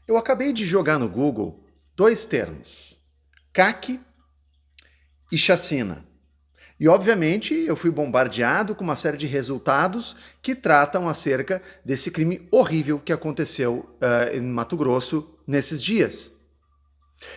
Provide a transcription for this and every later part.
Eu acabei de jogar no Google dois termos: CAC e chacina. E, obviamente, eu fui bombardeado com uma série de resultados que tratam acerca desse crime horrível que aconteceu em Mato Grosso nesses dias.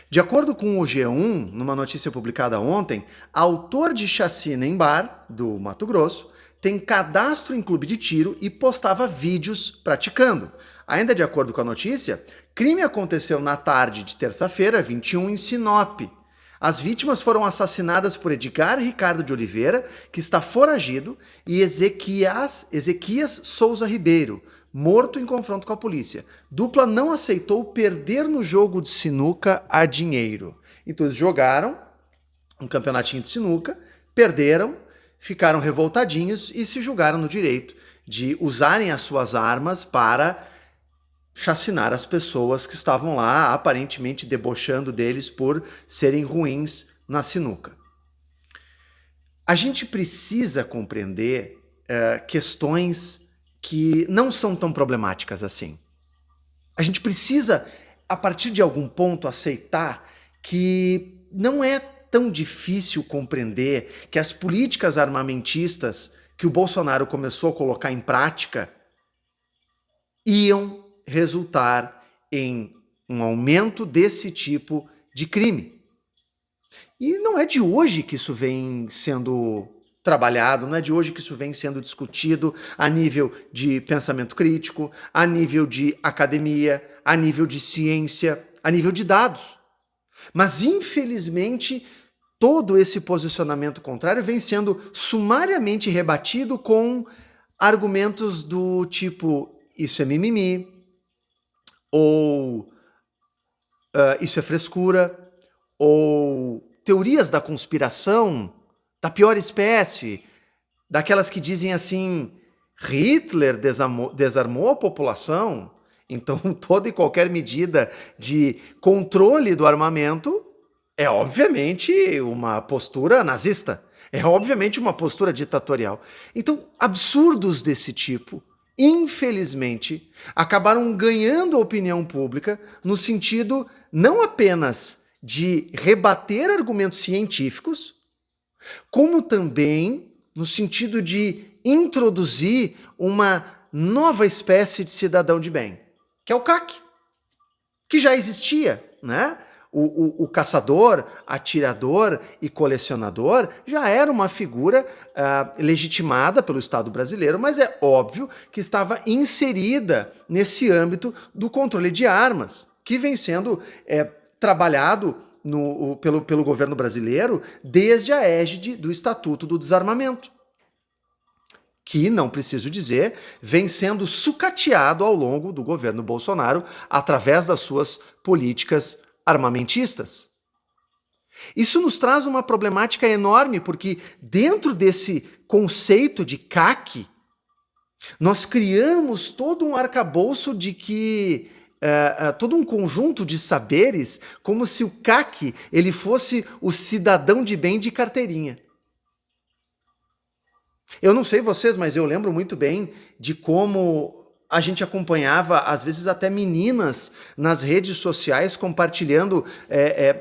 De acordo com o G1, numa notícia publicada ontem, autor de chacina em bar do Mato Grosso tem cadastro em clube de tiro e postava vídeos praticando. Ainda de acordo com a notícia, crime aconteceu na tarde de terça-feira, 21, em Sinop. As vítimas foram assassinadas por Edgar Ricardo de Oliveira, que está foragido, e Ezequias Souza Ribeiro, morto em confronto com a polícia. Dupla não aceitou perder no jogo de sinuca a dinheiro. Então eles jogaram um campeonatinho de sinuca, perderam, ficaram revoltadinhos e se julgaram no direito de usarem as suas armas para chacinar as pessoas que estavam lá, aparentemente debochando deles por serem ruins na sinuca. A gente precisa compreender questões que não são tão problemáticas assim. A gente precisa, a partir de algum ponto, aceitar que não é tão difícil compreender que as políticas armamentistas que o Bolsonaro começou a colocar em prática iam resultar em um aumento desse tipo de crime. E não é de hoje que isso vem sendo trabalhado, não é de hoje que isso vem sendo discutido a nível de pensamento crítico, a nível de academia, a nível de ciência, a nível de dados. Mas, infelizmente, todo esse posicionamento contrário vem sendo sumariamente rebatido com argumentos do tipo: isso é mimimi, ou isso é frescura, ou teorias da conspiração da pior espécie, daquelas que dizem assim: Hitler desarmou a população, então toda e qualquer medida de controle do armamento é obviamente uma postura nazista, é obviamente uma postura ditatorial. Então, absurdos desse tipo, infelizmente, acabaram ganhando a opinião pública no sentido não apenas de rebater argumentos científicos, como também no sentido de introduzir uma nova espécie de cidadão de bem, que é o CAC, que já existia, né? O caçador, atirador e colecionador já era uma figura legitimada pelo Estado brasileiro, mas é óbvio que estava inserida nesse âmbito do controle de armas, que vem sendo trabalhado pelo governo brasileiro desde a égide do Estatuto do Desarmamento, que, não preciso dizer, vem sendo sucateado ao longo do governo Bolsonaro através das suas políticas armamentistas. Isso nos traz uma problemática enorme, porque dentro desse conceito de CAC, nós criamos todo um arcabouço de que todo um conjunto de saberes, como se o CAC ele fosse o cidadão de bem de carteirinha. Eu não sei vocês, mas eu lembro muito bem de como a gente acompanhava, às vezes até meninas nas redes sociais compartilhando,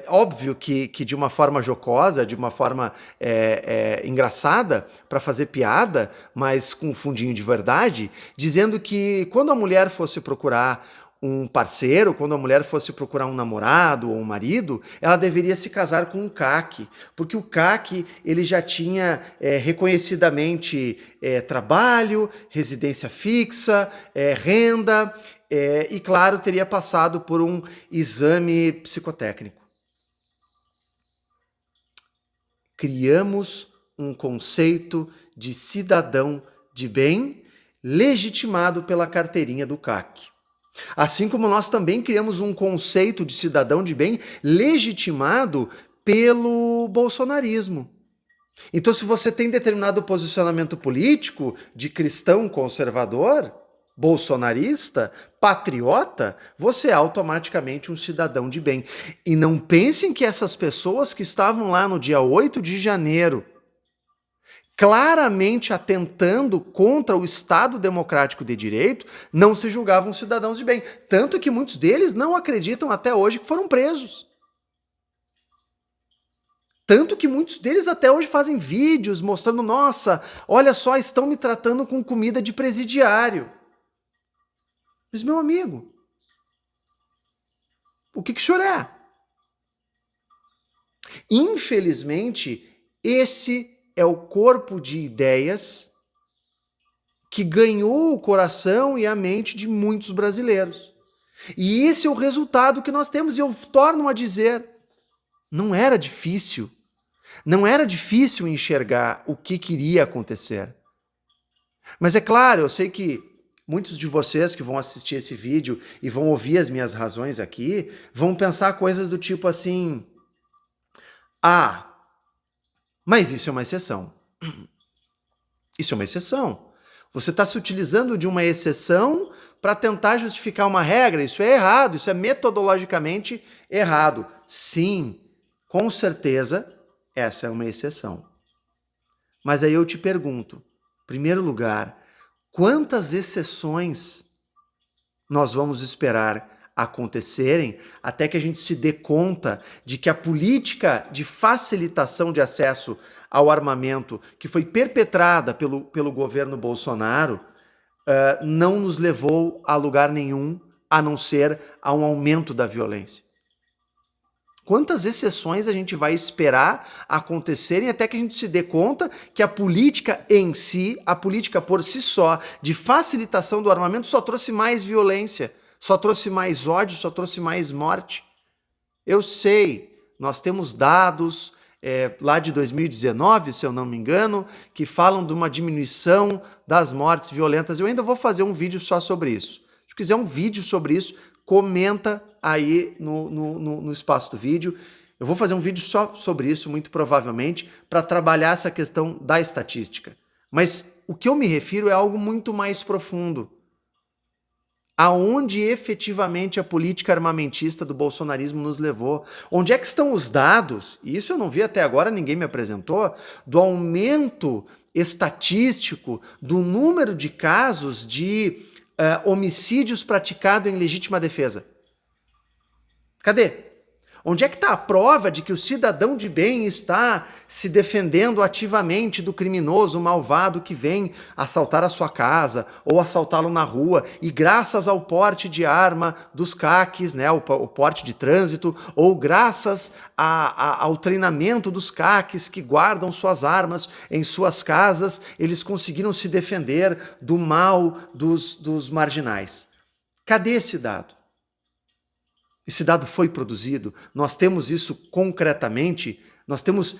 óbvio que de uma forma jocosa, de uma forma engraçada, para fazer piada, mas com um fundinho de verdade, dizendo que quando a mulher fosse procurar um parceiro, quando a mulher fosse procurar um namorado ou um marido, ela deveria se casar com um CAC, porque o CAC ele já tinha reconhecidamente trabalho, residência fixa, renda e, claro, teria passado por um exame psicotécnico. Criamos um conceito de cidadão de bem legitimado pela carteirinha do CAC. Assim como nós também criamos um conceito de cidadão de bem legitimado pelo bolsonarismo. Então, se você tem determinado posicionamento político de cristão conservador, bolsonarista, patriota, você é automaticamente um cidadão de bem. E não pensem que essas pessoas que estavam lá no dia 8 de janeiro claramente atentando contra o Estado democrático de direito, não se julgavam cidadãos de bem. Tanto que muitos deles não acreditam até hoje que foram presos. Tanto que muitos deles até hoje fazem vídeos mostrando, nossa, olha só, estão me tratando com comida de presidiário. Mas, meu amigo, o que o senhor é? Infelizmente, esse é o corpo de ideias que ganhou o coração e a mente de muitos brasileiros. E esse é o resultado que nós temos, e eu torno a dizer, não era difícil. Não era difícil enxergar o que queria acontecer. Mas é claro, eu sei que muitos de vocês que vão assistir esse vídeo e vão ouvir as minhas razões aqui, vão pensar coisas do tipo assim, mas isso é uma exceção. Isso é uma exceção. Você está se utilizando de uma exceção para tentar justificar uma regra. Isso é errado, isso é metodologicamente errado. Sim, com certeza, essa é uma exceção. Mas aí eu te pergunto, em primeiro lugar, quantas exceções nós vamos esperar acontecerem até que a gente se dê conta de que a política de facilitação de acesso ao armamento que foi perpetrada pelo governo Bolsonaro não nos levou a lugar nenhum, a não ser a um aumento da violência. Quantas exceções a gente vai esperar acontecerem até que a gente se dê conta que a política em si, a política por si só, de facilitação do armamento só trouxe mais violência, só trouxe mais ódio, só trouxe mais morte? Eu sei, nós temos dados lá de 2019, se eu não me engano, que falam de uma diminuição das mortes violentas. Eu ainda vou fazer um vídeo só sobre isso. Se quiser um vídeo sobre isso, comenta aí no espaço do vídeo. Eu vou fazer um vídeo só sobre isso, muito provavelmente, para trabalhar essa questão da estatística. Mas o que eu me refiro é algo muito mais profundo. Aonde efetivamente a política armamentista do bolsonarismo nos levou? Onde é que estão os dados, e isso eu não vi até agora, ninguém me apresentou, do aumento estatístico do número de casos de homicídios praticados em legítima defesa? Cadê? Onde é que está a prova de que o cidadão de bem está se defendendo ativamente do criminoso malvado que vem assaltar a sua casa ou assaltá-lo na rua e graças ao porte de arma dos CACs, né, o porte de trânsito, ou graças ao treinamento dos CACs que guardam suas armas em suas casas, eles conseguiram se defender do mal dos marginais? Cadê esse dado? Esse dado foi produzido, nós temos isso concretamente, nós temos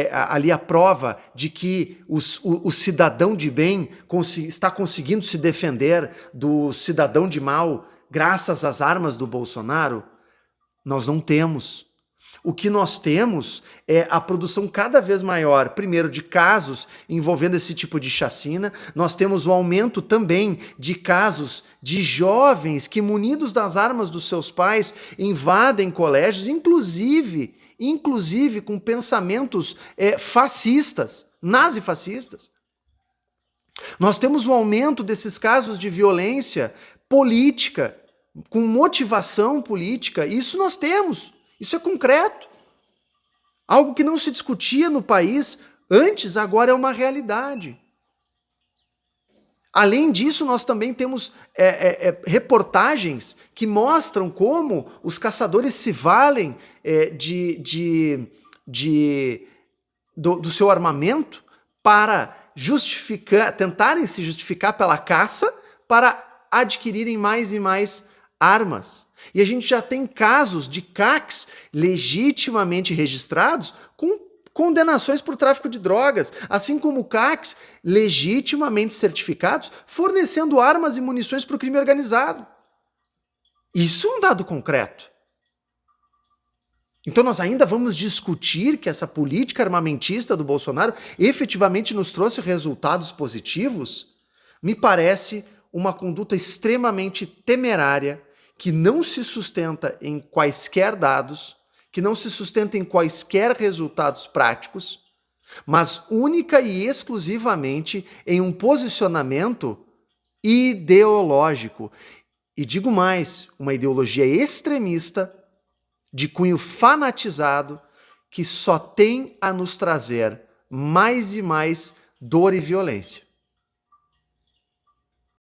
ali a prova de que o cidadão de bem está conseguindo se defender do cidadão de mal graças às armas do Bolsonaro? Nós não temos. O que nós temos é a produção cada vez maior, primeiro, de casos envolvendo esse tipo de chacina. Nós temos o aumento também de casos de jovens que, munidos das armas dos seus pais, invadem colégios, inclusive com pensamentos fascistas, nazifascistas. Nós temos o aumento desses casos de violência política, com motivação política. Isso nós temos. Isso é concreto. Algo que não se discutia no país antes, agora é uma realidade. Além disso, nós também temos reportagens que mostram como os caçadores se valem do seu armamento para tentarem se justificar pela caça para adquirirem mais e mais armas. E a gente já tem casos de CACs legitimamente registrados com condenações por tráfico de drogas, assim como CACs legitimamente certificados fornecendo armas e munições para o crime organizado. Isso é um dado concreto. Então nós ainda vamos discutir que essa política armamentista do Bolsonaro efetivamente nos trouxe resultados positivos? Me parece uma conduta extremamente temerária, que não se sustenta em quaisquer dados, que não se sustenta em quaisquer resultados práticos, mas única e exclusivamente em um posicionamento ideológico. E digo mais, uma ideologia extremista, de cunho fanatizado, que só tem a nos trazer mais e mais dor e violência.